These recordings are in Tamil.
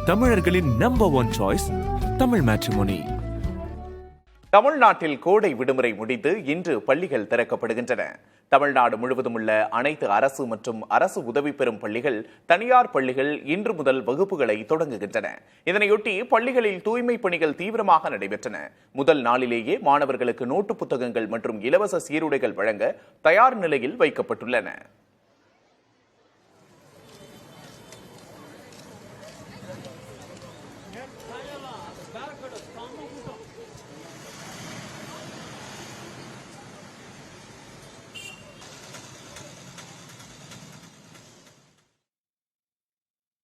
தமிழர்களின் number one choice Tamil matrimony. தமிழ்நாட்டில் கோடை விடுமுறை முடிந்து இன்று பள்ளிகள் திறக்கப்படுகின்றன. தமிழ்நாடு முழுவதும் உள்ள அனைத்து அரசு மற்றும் அரசு உதவி பெறும் பள்ளிகள், தனியார் பள்ளிகள் இன்று முதல் வகுப்புகளை தொடங்குகின்றன. இதனையொட்டி பள்ளிகளில் தூய்மை பணிகள் தீவிரமாக நடைபெற்றன. முதல் நாளிலேயே மாணவர்களுக்கு நோட்டு புத்தகங்கள் மற்றும் இலவச சீருடைகள் வழங்க தயார் நிலையில் வைக்கப்பட்டுள்ளன.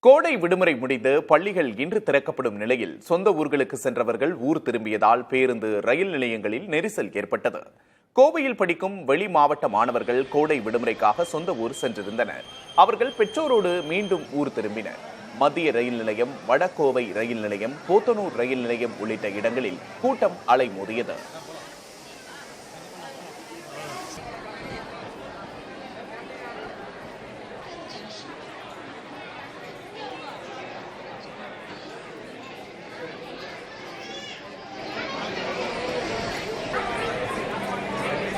கோடை விடுமுறை முடிந்து பள்ளிகள் இன்று திறக்கப்படும் நிலையில் சொந்த ஊர்களுக்கு சென்றவர்கள் ஊர் திரும்பியதால் பேருந்து, ரயில் நிலையங்களில் நெரிசல் ஏற்பட்டது. கோவையில் படிக்கும் வெளி மாவட்ட மாணவர்கள் கோடை விடுமுறைக்காக சொந்த ஊர் சென்றிருந்தனர். அவர்கள் பெற்றோரோடு மீண்டும் ஊர் திரும்பினர். மத்திய ரயில் நிலையம், வடகோவை ரயில் நிலையம், போத்தனூர் ரயில் நிலையம் உள்ளிட்ட இடங்களில் கூட்டம் அலைமோதியது.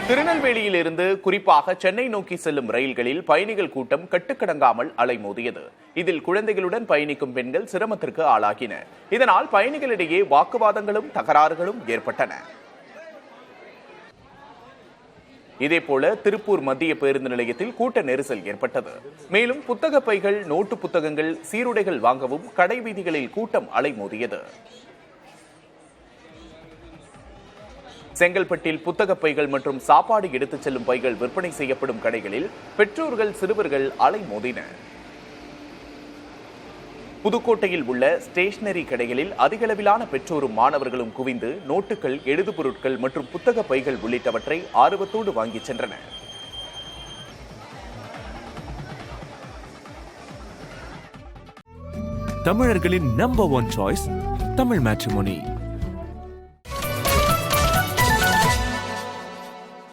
திருநெல்வேலியில் இருந்து குறிப்பாக சென்னை நோக்கி செல்லும் ரயில்களில் பயணிகள் கூட்டம் கட்டுக்கடங்காமல் அலைமோதியது. இதில் குழந்தைகளுடன் பயணிக்கும் பெண்கள் சிரமத்திற்கு ஆளாகினர். இதனால் பயணிகளிடையே வாக்குவாதங்களும் தகராறுகளும் ஏற்பட்டன. இதேபோல திருப்பூர் மத்திய பேருந்து நிலையத்தில் கூட்ட நெரிசல் ஏற்பட்டது. மேலும் புத்தக பைகள், நோட்டு புத்தகங்கள், சீருடைகள் வாங்கவும் கடை வீதிகளில் கூட்டம் அலைமோதியது. செங்கல்பட்டில் புத்தக பைகள் மற்றும் சாப்பாடு எடுத்துச் செல்லும் பைகள் விற்பனை செய்யப்படும் கடைகளில் பெற்றோர்கள், சிறுவர்கள் அலைமோதினர். புதுக்கோட்டையில் உள்ள ஸ்டேஷனரி கடைகளில் அதிகளவிலான பெற்றோரும் மாணவர்களும் குவிந்து நோட்டுகள், எழுது பொருட்கள் மற்றும் புத்தக பைகள் உள்ளிட்டவற்றை ஆர்வத்தோடு வாங்கிச் சென்றனர். தமிழர்களின் number one choice Tamil matrimony.